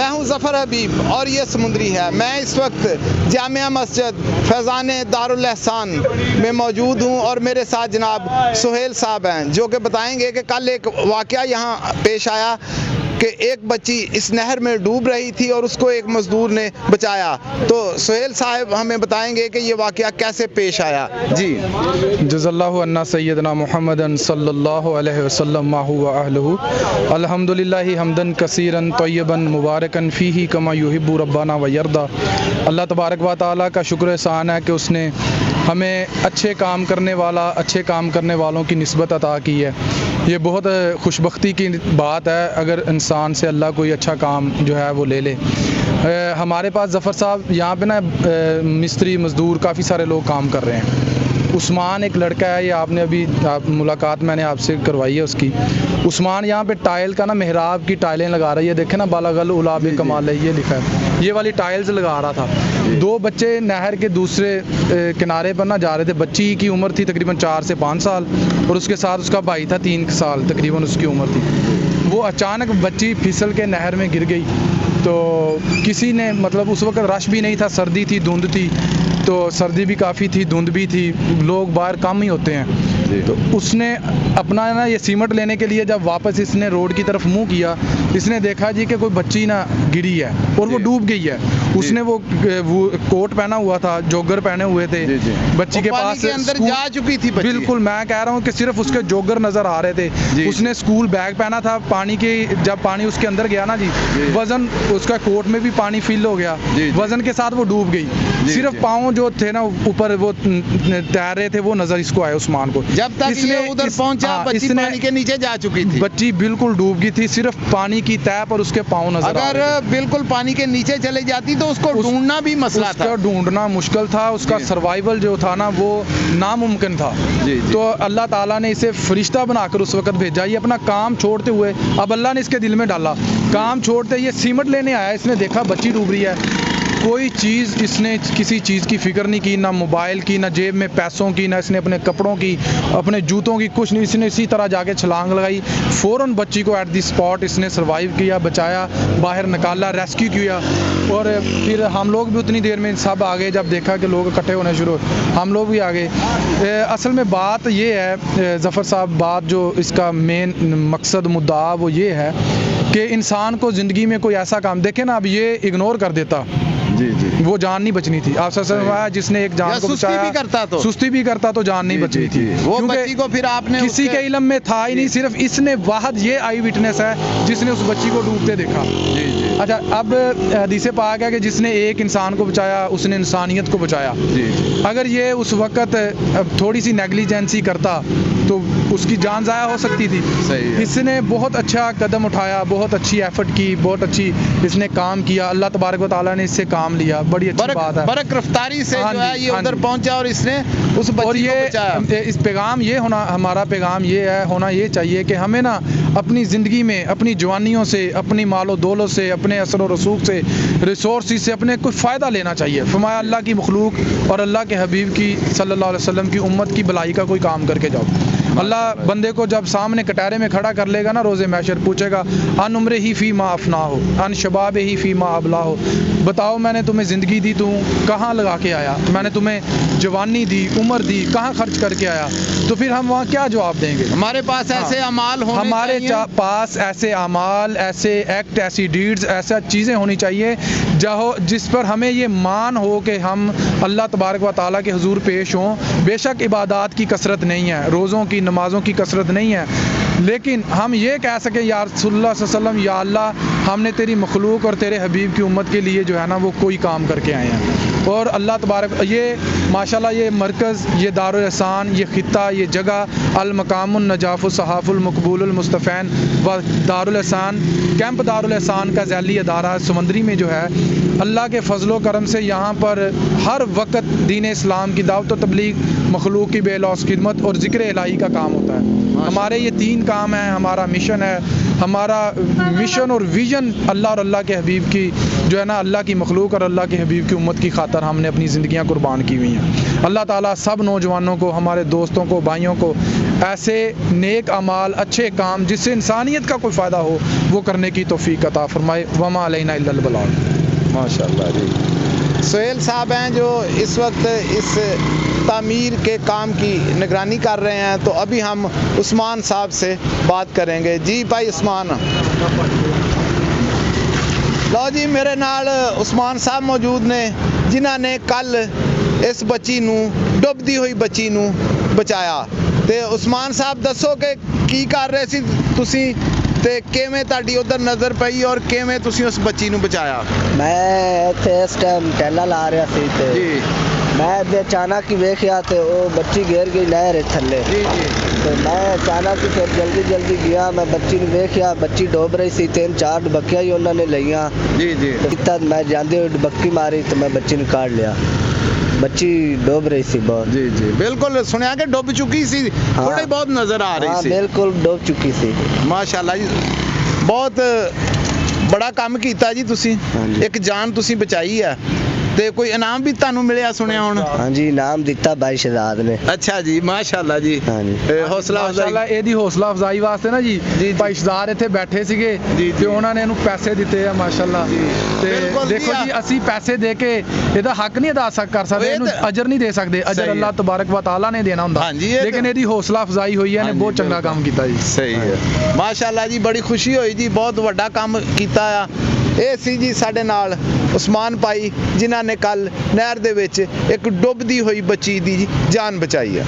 मैं हूं ज़फ़र हबीब और ये समुंदरी है। मैं इस वक्त जामिया मस्जिद फैज़ान दारुल एहसान में मौजूद हूं और मेरे साथ जनाब सुहेल साहब हैं जो कि बताएंगे कि कल एक वाक़या यहाँ पेश आया कि एक बच्ची इस नहर में डूब रही थी और उसको एक मज़दूर ने बचाया। तो सुहेल साहब हमें बताएंगे कि ये वाक़या कैसे पेश आया। जी जज़ल्लाहु अन्ना सय्यदना मुहम्मदन सल्लल्लाहु अलैहि वसल्लम माहु व अहलहु अल्हम्दुलिल्लाहि हम्दन कसीरन तय्यबन मुबारकन फ़ीही कमा युहिब्बु रब्बाना व यर्दा। अल्लाह तबारक व तआला का शुक्र एहसान है कि उसने हमें अच्छे काम करने वालों की निस्बत अता की है। ये बहुत खुशबख्ती की बात है अगर इंसान से अल्लाह कोई अच्छा काम जो है वो ले ले। हमारे पास ज़फ़र साहब यहाँ पे ना मिस्त्री मज़दूर काफ़ी सारे लोग काम कर रहे हैं। उस्मान एक लड़का है, ये आपने अभी मुलाकात मैंने आपसे करवाई है उसकी। उस्मान यहाँ पे टाइल का ना मेहराब की टाइलें लगा रही है। देखे ना बालागल उलाब कमाल है ये लिखा है, ये वाली टाइल्स लगा रहा था। दो बच्चे नहर के दूसरे किनारे पर ना जा रहे थे। बच्ची की उम्र थी तकरीबन 4 से 5 साल और उसके साथ उसका भाई था 3 साल तकरीबन उसकी उम्र थी। वो अचानक बच्ची फिसल के नहर में गिर गई। तो किसी ने मतलब उस वक्त रश भी नहीं था, सर्दी थी, धुंध थी, तो सर्दी भी काफ़ी थी, धुंध भी थी, लोग बाहर कम ही होते हैं। तो उसने अपना ना ये सीमेंट लेने के लिए जब वापस इसने रोड की तरफ मुंह किया, इसने देखा जी कि कोई बच्ची ना गिरी है और वो डूब गई है। उसने वो कोट पहना हुआ था, जॉगर पहने हुए थे। बच्ची के पास अंदर जा चुकी थी बच्ची। बिल्कुल, मैं कह रहा हूँ कि सिर्फ उसके जॉगर नज़र आ रहे थे। उसने स्कूल बैग पहना था। पानी के जब पानी उसके अंदर गया ना जी, वजन उसका कोट में भी पानी फिल हो गया, वजन के साथ वो डूब गई। सिर्फ पाँव जो थे ना ऊपर वो तैर रहे थे, वो नज़र इसको आया उस्मान को। जब तक ये उधर पहुंचा बच्ची पानी के नीचे जा चुकी थी। बच्ची बिल्कुल डूब गई थी, सिर्फ पानी की तह पर उसके पाँव नजर आ रहे थे। अगर बिल्कुल पानी के नीचे चले जाती तो उसको ढूंढना भी मसला था। ढूंढना मुश्किल था, उसका सर्वाइवल जो था ना वो नामुमकिन था। तो अल्लाह ताला ने इसे फरिश्ता बनाकर उस वक्त भेजा। ये अपना काम छोड़ते हुए, अब अल्लाह ने इसके दिल में डाला, काम छोड़ते ये सीमेंट लेने आया। इसने देखा बच्ची डूब रही है, कोई चीज़ इसने किसी चीज़ की फ़िक्र नहीं की, ना मोबाइल की, ना जेब में पैसों की, ना इसने अपने कपड़ों की, अपने जूतों की, कुछ नहीं। इसने इसी तरह जाके छलांग लगाई। फ़ौरन बच्ची को एट दी स्पॉट इसने सर्वाइव किया, बचाया, बाहर निकाला, रेस्क्यू किया। और फिर हम लोग भी उतनी देर में सब आ गए। जब देखा कि लोग इकट्ठे होने शुरू, हम लोग भी आ गए। असल में बात ये है ज़फ़र साहब, बात जो इसका मेन मकसद मुद्दा वो ये है कि इंसान को ज़िंदगी में कोई ऐसा काम देखे ना, अब ये इग्नोर कर देता, वो जान नहीं बचनी थी। आप जिसने एक जान को बचाया, सुस्ती भी करता तो जान नहीं बचनी थी। वो बच्ची को फिर आपने किसी के इल्म में था ही नहीं, सिर्फ इसने वाहद ये आई विटनेस है जिसने उस बच्ची को डूबते देखा। अच्छा, अब हदीस पाक है कि जिसने एक इंसान को बचाया उसने इंसानियत को बचाया। अगर ये उस वक्त थोड़ी सी नेग्लिजेंसी करता तो उसकी जान ज़ाया हो सकती थी। इसने बहुत अच्छा कदम उठाया, बहुत अच्छी एफर्ट की, बहुत अच्छी इसने काम किया। अल्लाह तबारक व तआला ने इससे काम लिया, बड़ी अच्छी बात है। बरक रफ्तारी से जो है ये उधर पहुंचा और इसने उस बच्ची को बचाया। इस पैगाम ये होना, हमारा पैगाम ये है, होना ये चाहिए कि हमें ना अपनी ज़िंदगी में अपनी जवानियों से, अपनी मालो दौलत से, अपने असर और रसूख से, रिसोर्स से अपने कोई फ़ायदा लेना चाहिए। फरमाया अल्लाह की मखलूक और अल्लाह के हबीब की सल्लल्लाहु अलैहि वसल्लम की उम्मत की भलाई का कोई काम करके जाओ। अल्लाह बंदे को जब सामने कटारे में खड़ा कर लेगा ना रोज़े महशर, पूछेगा अन उम्र ही फ़ी मा अफना हो, अन शबाब ही फ़ी मा अबला हो। बताओ मैंने तुम्हें ज़िंदगी दी, तू कहाँ लगा के आया? मैंने तुम्हें जवानी दी, उम्र दी, कहाँ खर्च करके आया? तो फिर हम वहाँ क्या जवाब देंगे? हमारे पास ऐसे अमाल होने हमारे पास ऐसे अमाल, ऐसे एक्ट, ऐसी डीड्स, ऐसा चीज़ें होनी चाहिए जिस पर हमें ये मान हो कि हम अल्लाह तबारक व तआला के हुजूर पेश हों। बेशक इबादत की कसरत नहीं है, रोज़ों की, नमाज़ों की कसरत नहीं है, लेकिन हम ये कह सके या रसूलुल्लाह सल्लल्लाहु अलैहि वसल्लम, या अल्लाह हमने तेरी मखलूक और तेरे हबीब की उम्मत के लिए जो है ना वो कोई काम करके आए हैं। और अल्लाह तबारक, ये माशाल्लाह ये मरकज़, ये दारुल एहसान, ये ख़ित्ता, ये जगह अल मकामुन नजाफ़ु सहाफ़ुल मकबूलुल मुस्तफ़ैन व दारुल एहसान, कैंप दारुल एहसान का ज़ैली अदारा समंदरी में जो है, अल्लाह के फ़ज़लो करम से यहाँ पर हर वक्त दीन इस्लाम की दावत व तबलीग, मखलूक की बेलौस खिदमत और ज़िक्र इलाही का काम होता है। हमारे ये 3 काम हैं। हमारा मिशन है, हमारा मिशन और विज़न अल्लाह और अल्लाह के हबीब की जो है ना, अल्लाह की मखलूक और अल्लाह के हबीब की उम्मत की खातर हमने अपनी ज़िंदगियाँ कुर्बान की हुई हैं। अल्लाह ताला सब नौजवानों को, हमारे दोस्तों को, भाइयों को ऐसे नेक अमाल, अच्छे काम जिससे इंसानियत का कोई फ़ायदा हो, वो करने की तौफीक अता फरमाए। वमा अलैना इल्लल बलाग। माशाल्लाह जी। सुहेल साहब हैं जो इस वक्त इस तामीर के काम की निगरानी कर रहे हैं, तो अभी हम उस्मान साहब से बात करेंगे। जी भाई उस्मान। लो जी, मेरे नाल उस्मान साहब मौजूद ने जिन्हां ने कल इस बच्ची नूं, डुबदी हुई बच्ची नूं बचाया। ਤੇ ਉਸਮਾਨ ਸਾਹਿਬ ਦੱਸੋ ਕਿ ਕੀ ਕਰ ਰਹੇ ਸੀ ਤੁਸੀਂ ਤੇ ਕਿਵੇਂ ਤੁਹਾਡੀ ਉਧਰ ਨਜ਼ਰ ਪਈ ਔਰ ਕਿਵੇਂ ਤੁਸੀਂ ਉਸ ਬੱਚੀ ਨੂੰ ਬਚਾਇਆ? ਮੈਂ ਇੱਥੇ ਇਸ ਟਾਈਮ ਟੈਲਾ ਲਾ ਰਿਹਾ ਸੀ ਤੇ ਜੀ ਮੈਂ ਤੇ ਅਚਾਨਕ ਹੀ ਵੇਖਿਆ ਤੇ ਉਹ ਬੱਚੀ ਗਿਰ ਗਈ ਨਹਿਰ ਦੇ ਥੱਲੇ। ਜੀ ਜੀ ਤੇ ਮੈਂ ਅਚਾਨਕ ਹੀ ਫਿਰ ਜਲਦੀ ਗਿਆ, ਮੈਂ ਬੱਚੀ ਨੂੰ ਵੇਖਿਆ, ਬੱਚੀ ਡੋਬ ਰਹੀ ਸੀ, 3-4 ਡੁਬੱਕੀਆਂ ਹੀ ਉਹਨਾਂ ਨੇ ਲਈਆਂ। ਜੀ ਜੀ ਕੀਤਾ ਮੈਂ ਜਾਂਦੇ ਹੋਏ ਡੁਬੱਕੀ ਮਾਰੀ ਤੇ ਮੈਂ ਬੱਚੀ ਨੂੰ ਕਾਢ ਲਿਆ। ਬੱਚੀ ਡੋਬ ਰਹੀ ਸੀ ਬਹੁਤ। ਜੀ ਜੀ ਬਿਲਕੁਲ ਸੁਣਿਆ ਕਿ ਡੁੱਬ ਚੁੱਕੀ ਸੀ, ਥੋੜੀ ਬਹੁਤ ਨਜ਼ਰ ਆ ਰਹੀ ਹਾਂ ਸੀ। ਬਿਲਕੁਲ ਡੋਬ ਚੁੱਕੀ ਸੀ। ਮਾਸ਼ਾਅੱਲਾ ਜੀ, ਬਹੁਤ ਬੜਾ ਕੰਮ ਕੀਤਾ ਜੀ ਤੁਸੀਂ। ਹਾਂਜੀ। ਇੱਕ ਜਾਨ ਤੁਸੀਂ ਬਚਾਈ ਆ ਤੇ ਕੋਈ ਇਨਾਮ ਵੀ ਤੁਹਾਨੂੰ ਮਿਲਿਆ ਸੁਣਿਆ ਹੁਣ? ਹਾਂਜੀ ਇਨਾਮ ਦਿੱਤਾ ਬਾਈ ਸ਼ਹਜ਼ਾਦ ਨੇ। ਅੱਛਾ ਜੀ, ਮਾਸ਼ਾਅੱਲਾ ਜੀ। ਹਾਂਜੀ ਹੌਸਲਾ ਮਾਸ਼ਾਅੱਲਾ, ਅਫਜ਼ਾਈ। ਇਹਦੀ ਹੌਸਲਾ ਅਫਜ਼ਾਈ ਵਾਸਤੇ ਨਾ ਜੀ ਜੀ। ਭਾਈ ਸ਼ਹਜ਼ਾਦ ਇੱਥੇ ਬੈਠੇ ਸੀਗੇ ਜੀ। ਤੇ ਉਹਨਾਂ ਨੇ ਇਹਨੂੰ ਪੈਸੇ ਦਿੱਤੇ ਆ ਮਾਸ਼ਾਅੱਲਾ। ਤੇ ਬਿਲਕੁਲ ਜੀ, ਦੇਖੋ ਜੀ, ਅਸੀਂ ਪੈਸੇ ਦੇ ਕੇ ਇਹਦਾ ਹੱਕ ਨਹੀਂ ਅਦਾ ਕਰ ਸਕਦੇ, ਇਹ ਇਹਨੂੰ ਤਾਂ- ਅਜਰ ਨਹੀਂ ਦੇ ਸਕਦੇ। ਸਹੀ ਅਜਰ ਹੈ। ਅੱਲਾਹ ਤਬਾਰਕ व ਤਾਲਾ ਨੇ ਦੇਣਾ ਹੁੰਦਾ, ਹਾਂਜੀ, ਇਹ ਲੇਕਿਨ ਤਾਂ- ਇਹਦੀ ਹੌਸਲਾ ਅਫਜ਼ਾਈ ਹੋਈ ਹੈ, ਇਹਨੇ ਹਾਂਜੀ, ਬਹੁਤ ਚੰਗਾ ਬਿਲਕੁਲ। ਕੰਮ ਕੀਤਾ ਜੀ। ਸਹੀ ਹੈ, ਮਾਸ਼ਾਅੱਲਾ ਜੀ, ਬੜੀ ਖੁਸ਼ੀ ਹੋਈ ਜੀ, ਬਹੁਤ ਵੱਡਾ ਕੰਮ ਕੀਤਾ ਆ। ਇਹ ਸੀ ਜੀ ਸਾਡੇ ਨਾਲ ਉਸਮਾਨ ਭਾਈ ਜਿਨ੍ਹਾਂ ਨੇ ਕੱਲ ਨਹਿਰ ਦੇ ਵਿੱਚ ਇੱਕ ਡੁੱਬਦੀ ਹੋਈ ਬੱਚੀ ਦੀ ਜਾਨ ਬਚਾਈ ਆ।